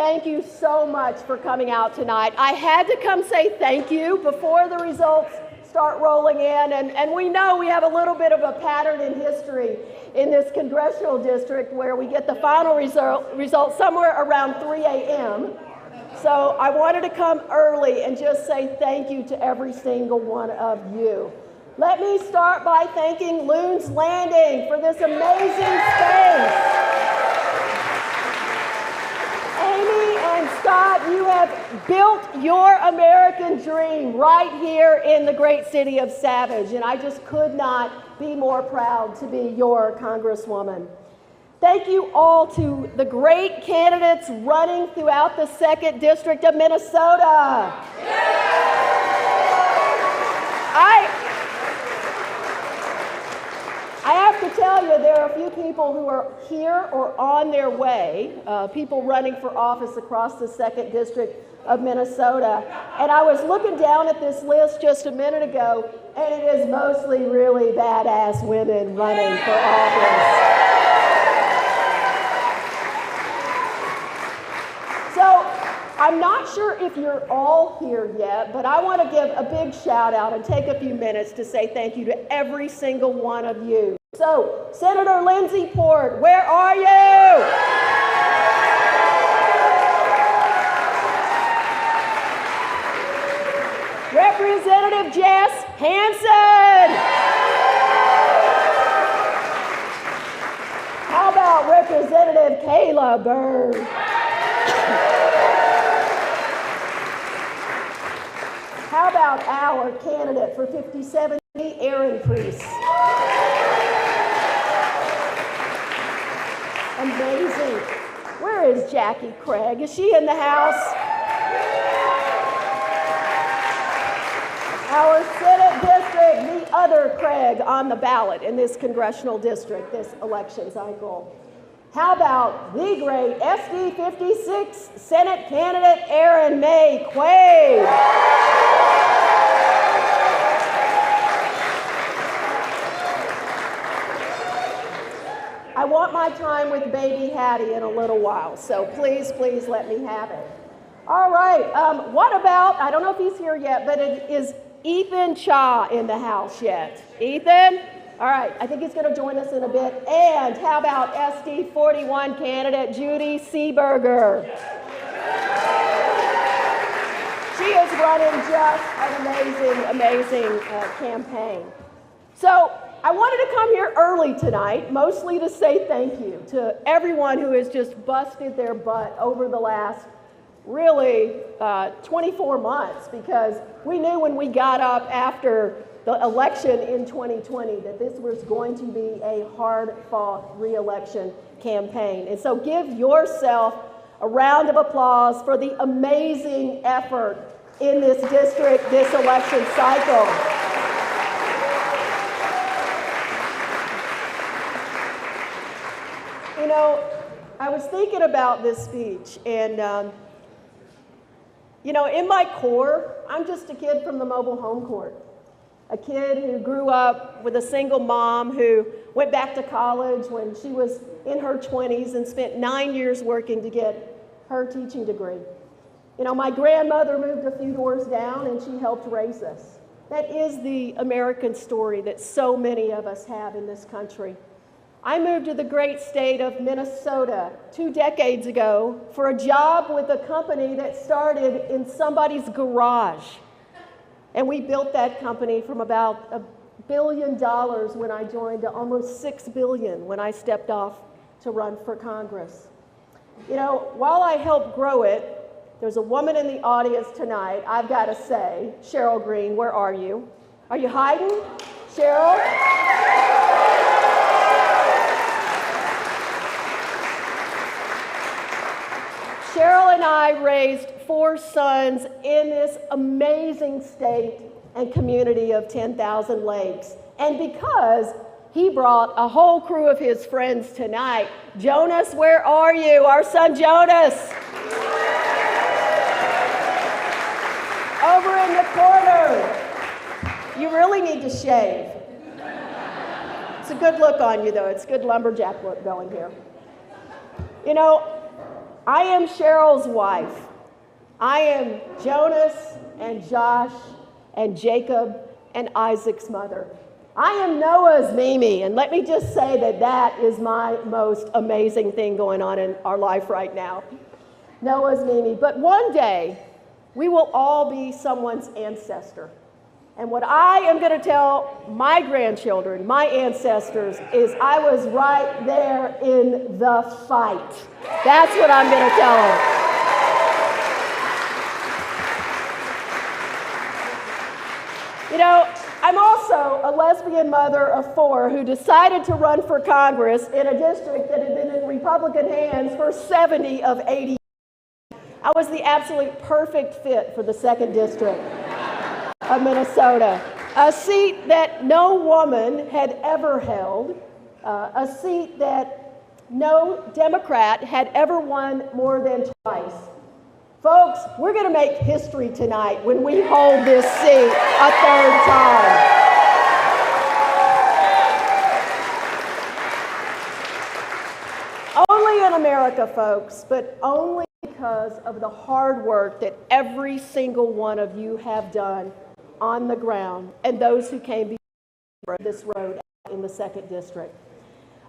thank you so much for coming out tonight. I had to come say thank you before the results start rolling in, and we know we have a little bit of a pattern in history in this congressional district where we get the final result somewhere around 3 a.m. So I wanted to come early and just say thank you to every single one of you. Let me start by thanking Loon's Landing for this amazing space. Amy and Scott, you have built your American dream right here in the great city of Savage, and I just could not be more proud to be your Congresswoman. Thank you all to the great candidates running throughout the 2nd District of Minnesota. I have to tell you, there are a few people who are here or on their way, people running for office across the 2nd District of Minnesota. And I was looking down at this list just a minute ago, and it is mostly really badass women running for office. So I'm not sure if you're all here yet, but I want to give a big shout out and take a few minutes to say thank you to every single one of you. So, Senator Lindsey Port, where are you? Representative Jess Hansen. How about Representative Kayla Bird? How about our candidate for 57, Aaron Priest? Amazing. Where is Angie Craig? Is she in the house? Our Senate district, the other Craig on the ballot in this congressional district, this election cycle. How about the great SD 56 Senate candidate, Erin May Quaid? I want my time with baby Hattie in a little while, so please, please let me have it. All right, what about, I don't know if he's here yet, but is Ethan Cha in the house yet? Ethan? All right, I think he's going to join us in a bit. And how about SD 41 candidate Judy Seeberger? She is running just an amazing campaign. So I wanted to come here early tonight, mostly to say thank you to everyone who has just busted their butt over the last, really, 24 months, because we knew when we got up after the election in 2020 that this was going to be a hard-fought re-election campaign. And so give yourself a round of applause for the amazing effort in this district, this election cycle. You know, I was thinking about this speech, and you know, in my core, I'm just a kid from the mobile home court. A kid who grew up with a single mom who went back to college when she was in her 20s and spent 9 years working to get her teaching degree. You know, my grandmother moved a few doors down and she helped raise us. That is the American story that so many of us have in this country. I moved to the great state of Minnesota 2 decades ago for a job with a company that started in somebody's garage. And we built that company from about $1 billion when I joined to almost $6 billion when I stepped off to run for Congress. You know, while I helped grow it, there's a woman in the audience tonight, I've got to say, Cheryl Green, where are you? Are you hiding? Cheryl? Cheryl and I raised 4 sons in this amazing state and community of 10,000 lakes. And because he brought a whole crew of his friends tonight, Jonas, where are you? Our son Jonas. Over in the corner. You really need to shave. It's a good look on you, though. It's a good lumberjack look going here. You know, I am Cheryl's wife. I am Jonas and Josh and Jacob and Isaac's mother. I am Noah's Mimi, and let me just say that that is my most amazing thing going on in our life right now. Noah's Mimi. But one day, we will all be someone's ancestor. And what I am going to tell my grandchildren, my ancestors, is I was right there in the fight. That's what I'm going to tell them. You know, I'm also a lesbian mother of 4 who decided to run for Congress in a district that had been in Republican hands for 70 of 80. I was the absolute perfect fit for the 2nd District of Minnesota, a seat that no woman had ever held, a seat that no Democrat had ever won more than twice. Folks, we're going to make history tonight when we hold this seat a 3rd time. Only in America, folks, but only because of the hard work that every single one of you have done on the ground and those who came before this road in the 2nd District.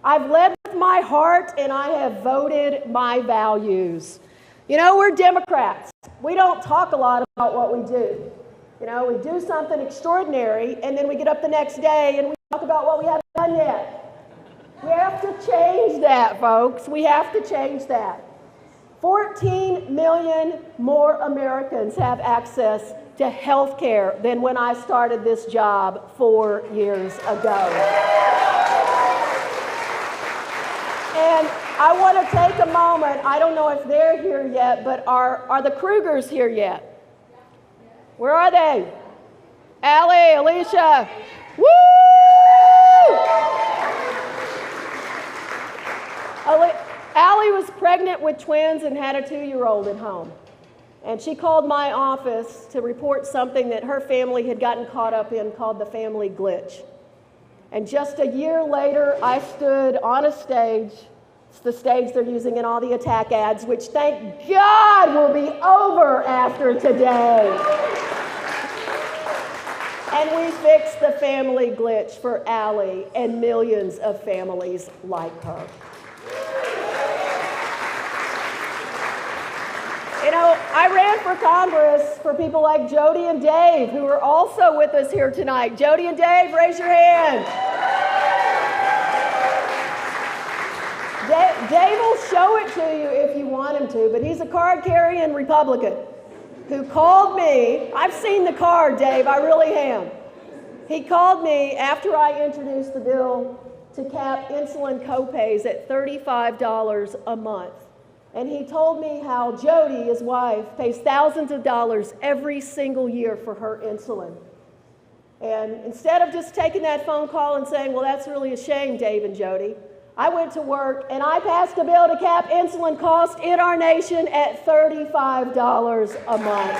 I've led with my heart and I have voted my values. You know, we're Democrats. We don't talk a lot about what we do. You know, we do something extraordinary and then we get up the next day and we talk about what we haven't done yet. We have to change that, folks. We have to change that. 14 million more Americans have access to health care than when I started this job 4 years ago. And I want to take a moment. I don't know if they're here yet, but are the Krugers here yet? Where are they? Allie, Alicia. Woo! Allie was pregnant with twins and had a 2-year-old at home. And she called my office to report something that her family had gotten caught up in called the family glitch. And just a year later, I stood on a stage. It's the stage they're using in all the attack ads, which thank God will be over after today. And we fixed the family glitch for Allie and millions of families like her. You know, I ran for Congress for people like Jody and Dave, who are also with us here tonight. Jody and Dave, raise your hand. Dave will show it to you if you want him to, but he's a card-carrying Republican who called me. I've seen the card, Dave, I really am. He called me after I introduced the bill to cap insulin copays at $35 a month. And he told me how Jody, his wife, pays thousands of dollars every single year for her insulin. And instead of just taking that phone call and saying, well, that's really a shame, Dave and Jody, I went to work and I passed a bill to cap insulin costs in our nation at $35 a month.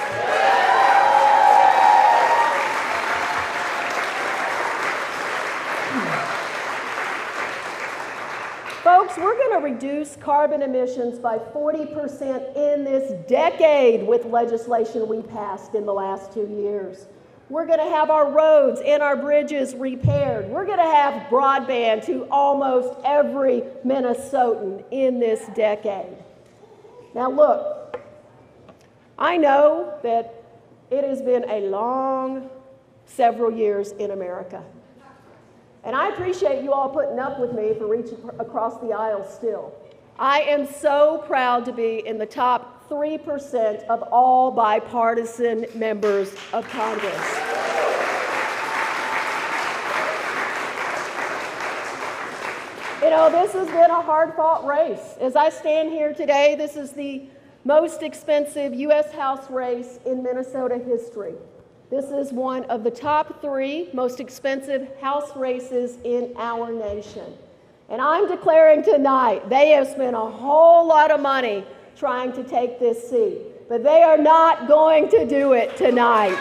Folks, we're going to reduce carbon emissions by 40% in this decade with legislation we passed in the last 2 years. We're going to have our roads and our bridges repaired. We're going to have broadband to almost every Minnesotan in this decade. Now look, I know that it has been a long several years in America. And I appreciate you all putting up with me for reaching across the aisle still. I am so proud to be in the top 3% of all bipartisan members of Congress. You know, this has been a hard-fought race. As I stand here today, this is the most expensive U.S. House race in Minnesota history. This is one of the top 3 most expensive House races in our nation. And I'm declaring tonight, they have spent a whole lot of money trying to take this seat, but they are not going to do it tonight.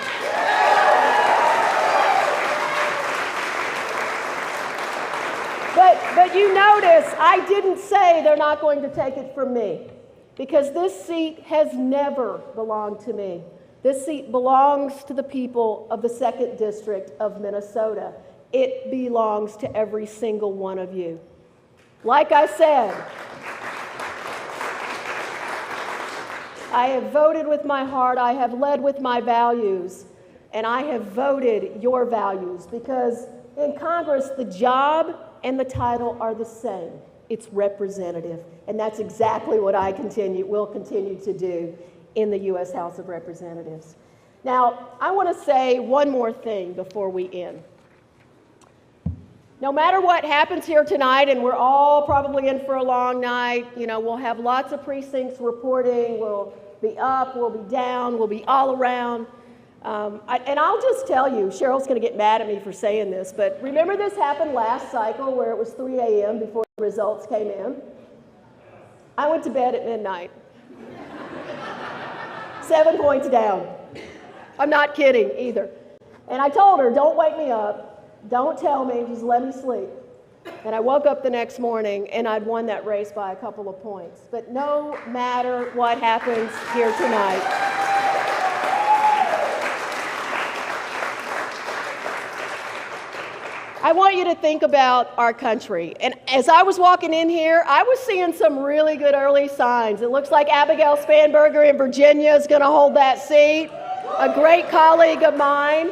But you notice, I didn't say they're not going to take it from me. because this seat has never belonged to me. This seat belongs to the people of the 2nd District of Minnesota. It belongs to every single one of you. Like I said, I have voted with my heart, I have led with my values, and I have voted your values, because in Congress, the job and the title are the same. It's representative, and that's exactly what I will continue to do in the U.S. House of Representatives. Now, I want to say one more thing before we end. No matter what happens here tonight, and we're all probably in for a long night, we'll have lots of precincts reporting, we'll be up, we'll be down, we'll be all around. And I'll just tell you, Cheryl's going to get mad at me for saying this, but remember this happened last cycle where it was 3 a.m. before the results came in? I went to bed at midnight. 7 points down. I'm not kidding either. And I told her, don't wake me up, don't tell me, just let me sleep. And I woke up the next morning and I'd won that race by a couple of points. But no matter what happens here tonight, I want you to think about our country. And as I was walking in here, I was seeing some really good early signs. It looks like Abigail Spanberger in Virginia is going to hold that seat. A great colleague of mine.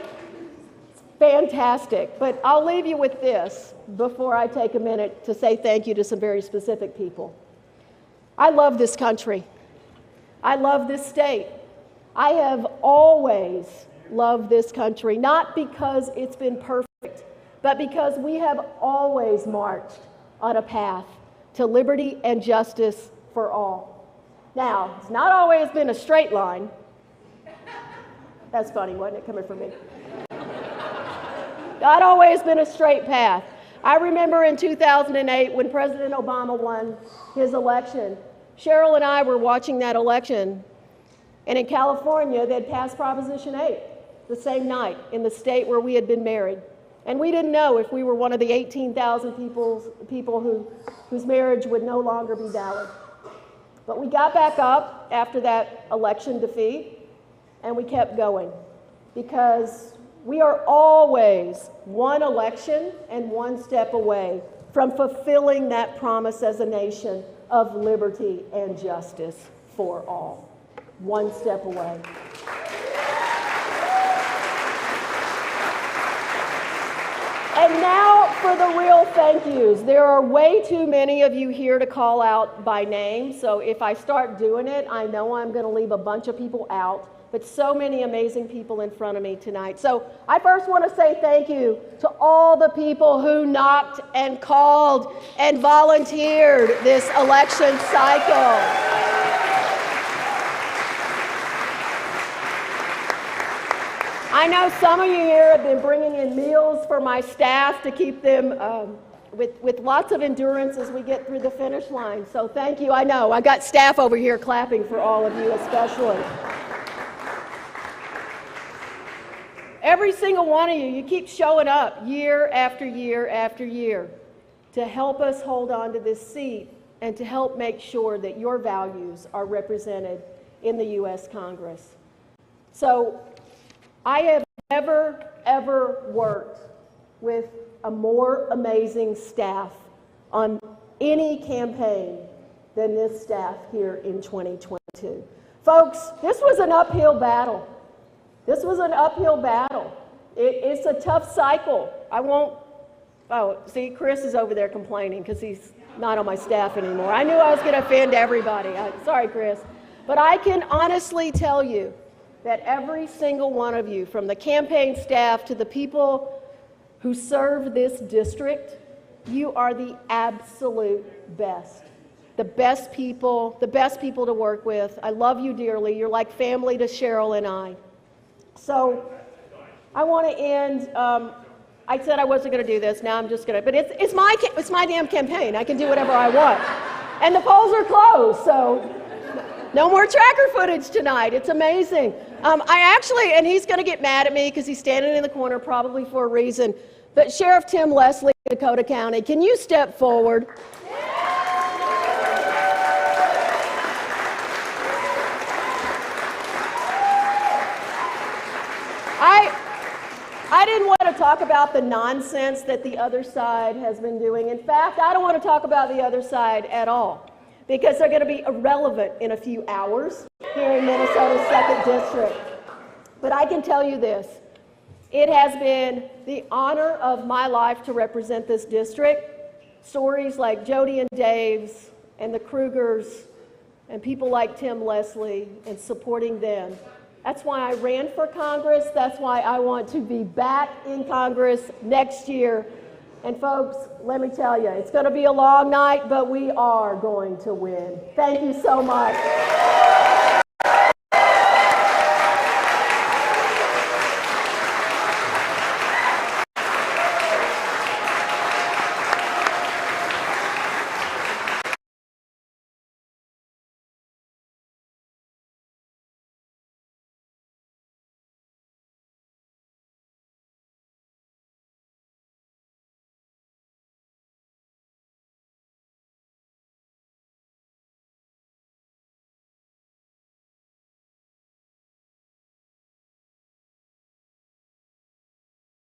Fantastic. But I'll leave you with this before I take a minute to say thank you to some very specific people. I love this country. I love this state. I have always loved this country, not because it's been perfect, but because we have always marched on a path to liberty and justice for all. Now, it's not always been a straight line. That's funny, wasn't it, coming from me? Not always been a straight path. I remember in 2008 when President Obama won his election, Cheryl and I were watching that election, and in California, they'd passed Proposition 8 the same night in the state where we had been married. And we didn't know if we were one of the 18,000 people whose marriage would no longer be valid. But we got back up after that election defeat, and we kept going, because we are always one election and one step away from fulfilling that promise as a nation of liberty and justice for all. One step away. And now for the real thank yous. There are way too many of you here to call out by name, so if I start doing it, I know I'm going to leave a bunch of people out, but so many amazing people in front of me tonight. So I first want to say thank you to all the people who knocked and called and volunteered this election cycle. I know some of you here have been bringing in meals for my staff to keep them with lots of endurance as we get through the finish line. So thank you. I know, I got staff over here clapping for all of you especially. Every single one of you, you keep showing up year after year after year to help us hold on to this seat and to help make sure that your values are represented in the U.S. Congress. So I have never, ever worked with a more amazing staff on any campaign than this staff here in 2022. Folks, this was an uphill battle. This was an uphill battle. It's a tough cycle. See, Chris is over there complaining because he's not on my staff anymore. I knew I was going to offend everybody. Sorry, Chris. But I can honestly tell you that every single one of you, from the campaign staff to the people who serve this district, you are the absolute best. The best people to work with. I love you dearly. You're like family to Cheryl and I. So I want to end. I said I wasn't going to do this. Now I'm just going to. But it's my damn campaign. I can do whatever I want. And the polls are closed, so no more tracker footage tonight. It's amazing. And he's going to get mad at me because he's standing in the corner, probably for a reason. But Sheriff Tim Leslie, Dakota County, can you step forward? I didn't want to talk about the nonsense that the other side has been doing. In fact, I don't want to talk about the other side at all, because they're going to be irrelevant in a few hours here in Minnesota's 2nd District. But I can tell you this. It has been the honor of my life to represent this district. Stories like Jody and Dave's and the Krugers and people like Tim Leslie and supporting them. That's why I ran for Congress. That's why I want to be back in Congress next year. And folks, let me tell you, it's going to be a long night, but we are going to win. Thank you so much.